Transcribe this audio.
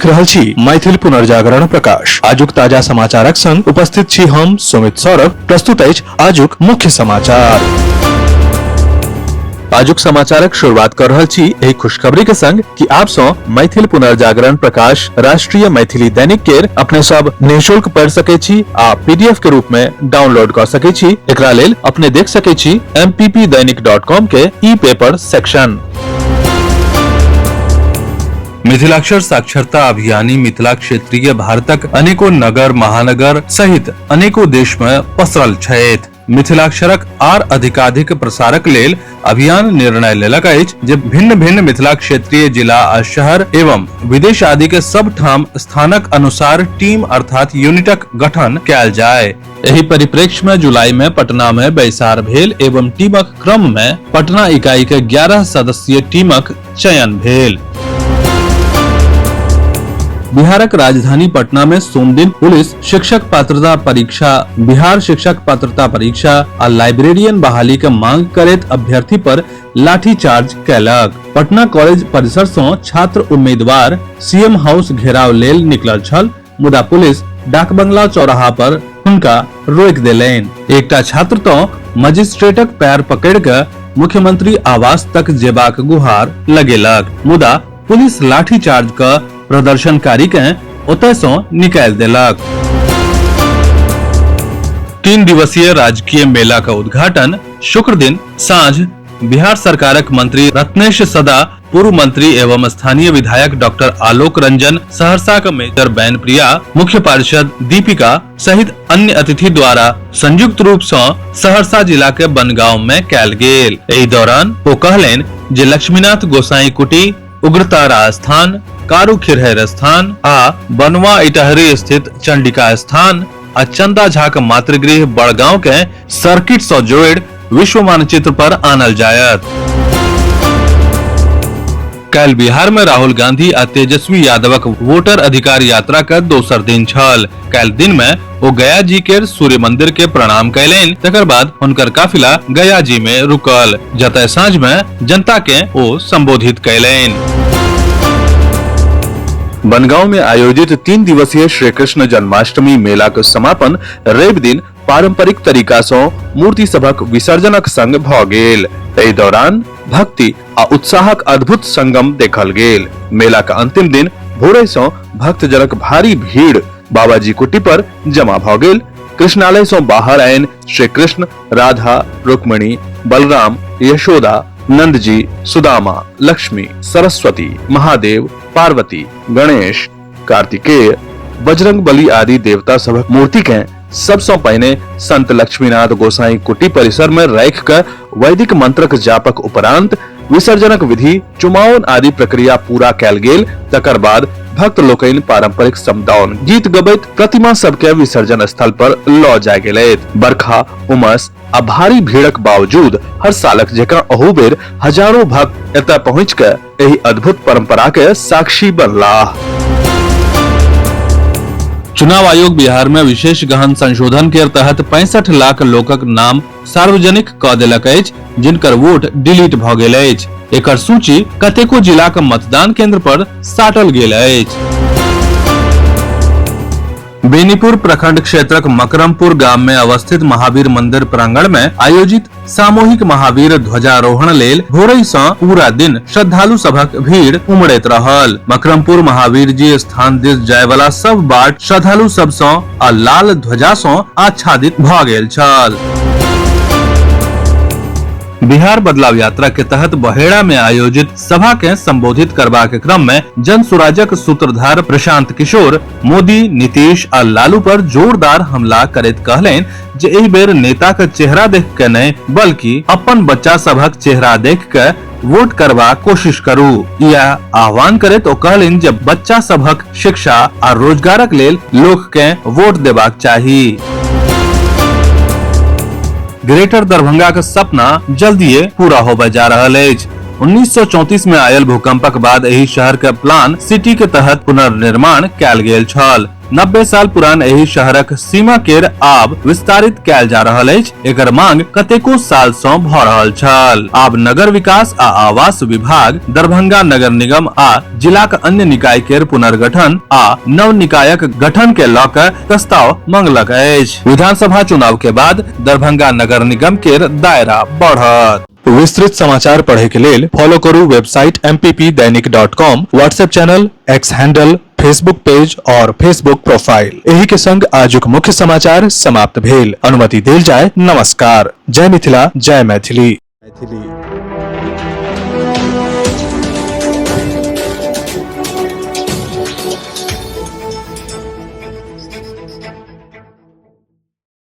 देख रहल छी मैथिल पुनर्जागरण प्रकाश। आजुक ताजा समाचारक संग उपस्थित छी हम सुमित सौरभ। प्रस्तुत अछि आजुक मुख्य समाचार। आजुक समाचारक शुरुआत कर रहल छी एक खुशखबरी के संग कि आप सो मैथिल पुनर्जागरण प्रकाश राष्ट्रीय मैथिली दैनिक के अपने सब निःशुल्क पढ़ सके छी आ पीडीएफ के रूप में डाउनलोड कर सके छी। एकरा लेल अपने देख सके छी mppdainik.com के ई पेपर सेक्शन। मिथिलाक्षर साक्षरता अभियानी मिथिला क्षेत्रीय भारतक अनेको नगर महानगर सहित अनेको देश में पसरल छथि। मिथिलाक्षरक आर अधिकाधिक प्रसारक लेल अभियान निर्णय लेलक अछि जे भिन्न भिन्न मिथिला क्षेत्रीय जिला आ शहर एवं विदेश आदि के सब ठाम स्थानक अनुसार टीम अर्थात यूनिटक गठन कैल जाय। एहि परिप्रेक्ष्य में जुलाई में पटना में बैसार भेल एवं टीमक क्रम में पटना इकाई के 11 सदस्यीय टीमक चयन भेल। बिहारक राजधानी पटना में सोम दिन पुलिस शिक्षक पात्रता परीक्षा, बिहार शिक्षक पात्रता परीक्षा आ लाइब्रेरियन बहाली के मांग करैत अभ्यर्थी पर लाठीचार्ज कैलक। पटना कॉलेज परिसर सँ छात्र उम्मीदवार सीएम हाउस घेराव लेल निकलल छल, मुदा पुलिस डाक बंगला चौराहा पर हुनका रोकि देलनि। एकटा छात्र तो मजिस्ट्रेटक पैर पकड़ि के मुख्यमंत्री आवास तक जेबाक गुहार लगेलक, मुदा पुलिस लाठीचार्ज क प्रदर्शनकारी के ओतय सँ निकालि देलक। 3 दिवसीय राजकीय मेला का उद्घाटन शुक्र दिन साँझ बिहार सरकारक मंत्री रत्नेश सदा, पूर्व मंत्री एवं स्थानीय विधायक डॉक्टर आलोक रंजन, सहरसा का मेजर बैन प्रिया, मुख्य पार्षद दीपिका सहित अन्य अतिथि द्वारा संयुक्त रूप से सहरसा जिला के बनगांव में कैल गेल। एहि दौरान ओ कहलनि जे लक्ष्मीनाथ गोसाई कुटी, उग्रतारा स्थान, कारू खिरहर स्थान आ बनवा इटहरी स्थित चंडिका स्थान आ चंदा झा के मातृगृह बड़गांव के सर्किट से जोड़ विश्व मानचित्र पर आनल जायत। कल बिहार में राहुल गांधी आ तेजस्वी यादवक वोटर अधिकार यात्रा का दोसर दिन छल। कल दिन में ओ गया जी के सूर्य मंदिर के प्रणाम कैलनि, तकर बाद हुनकर काफिला गया जी में रुकल, जतय साँझ में जनता के ओ संबोधित कैलनि। बनगांव में आयोजित 3 दिवसीय श्री कृष्ण जन्माष्टमी मेला के समापन रवि दिन पारंपरिक तरीका से मूर्ति सभक विसर्जनक संग भ गेल। एहि दौरान भक्ति आ उत्साहक अद्भुत संगम देखल गेल। मेला का अंतिम दिन भोरे से भक्तजनक भारी भीड़ बाबाजी कुटी पर जमा भ गेल। कृष्णालय से बाहर आयन श्री कृष्ण, राधा, रुक्मिणी, बलराम, यशोदा, नंद जी, सुदामा, लक्ष्मी, सरस्वती, महादेव, पार्वती, गणेश, कार्तिकेय, बजरंग बली आदि देवता सभक मूर्ति के सबसे पहिने संत लक्ष्मीनाथ गोसाई कुटी परिसर में राखि कर वैदिक मंत्रक जापक उपरांत विसर्जनक विधि, चुमाओन आदि प्रक्रिया पूरा कैल गेल। तकर बाद भक्त लोकनि पारंपरिक समदाउन गीत गबैत प्रतिमा सबके विसर्जन स्थल पर लऽ जाय गेलैथ। बरखा, उमस आ भारी भीड़क बावजूद हर सालक जकां अहू बेर हजारों भक्त एतय पहुँच के एहि अद्भुत परंपरा के साक्षी बनलाह। चुनाव आयोग बिहार में विशेष गहन संशोधन के तहत 65 लाख लोकक नाम सार्वजनिक क देलक अछि, जिनकर वोट डिलीट भ गेल अछि। एकर सूची कतेको जिलाक मतदान केंद्र पर साटल गेल अछि। बेनीपुर प्रखंड क्षेत्रक मकरमपुर गाम में अवस्थित महावीर मंदिर प्रांगण में आयोजित सामूहिक महावीर ध्वजारोहण लेल भोरहि सँ पूरा दिन श्रद्धालु सभक भीड़ उमड़ैत रहल। मकरमपुर महावीर जी स्थान दिस जाय वाला सब बाट श्रद्धालु सब सँ आ लाल ध्वजा सँ आच्छादित भ गेल छल। बिहार बदलाव यात्रा के तहत बहेड़ा में आयोजित सभा के संबोधित करबाक क्रम में जन सुराजक सूत्रधार प्रशांत किशोर मोदी, नीतीश आ लालू पर जोरदार हमला करैत कहलनि जे एहि बेर नेता के चेहरा देख के नहीं बल्कि अपन बच्चा सभक चेहरा देख के वोट करबा कोशिश करू। यह आह्वान करैत ओ कहलनि जे बच्चा सभक शिक्षा आ रोजगारक लेल लोक के वोट देबाक चाही। ग्रेटर दरभंगा का सपना जल्दीए पूरा होबे जा रहल अछि। 1934 में आयल भूकंपक बाद एहि शहर के प्लान सिटी के तहत पुनर्निर्माण कैल गेल छल। 90 साल पुरान एहि शहरक सीमा केर आब विस्तारित कैल जा रहल अछि। एकर मांग कतेको साल सँ भ रहल छल। आब नगर विकास आ आवास विभाग, दरभंगा नगर निगम आ जिलाक अन्य निकाय केर पुनर्गठन आ नव निकायक गठन के लऽ कऽ प्रस्ताव मंगलक अछि। विधानसभा चुनाव के बाद दरभंगा नगर निगम केर दायरा बढ़त। विस्तृत समाचार पढ़े के लेल फॉलो करू website mppdainik.com, WhatsApp channel, x handle, Facebook page और फेसबुक प्रोफाइल। एही के संग आजुक मुख्य समाचार समाप्त भेल। अनुमति देल जाय। नमस्कार। जय मिथिला, जय मैथिली।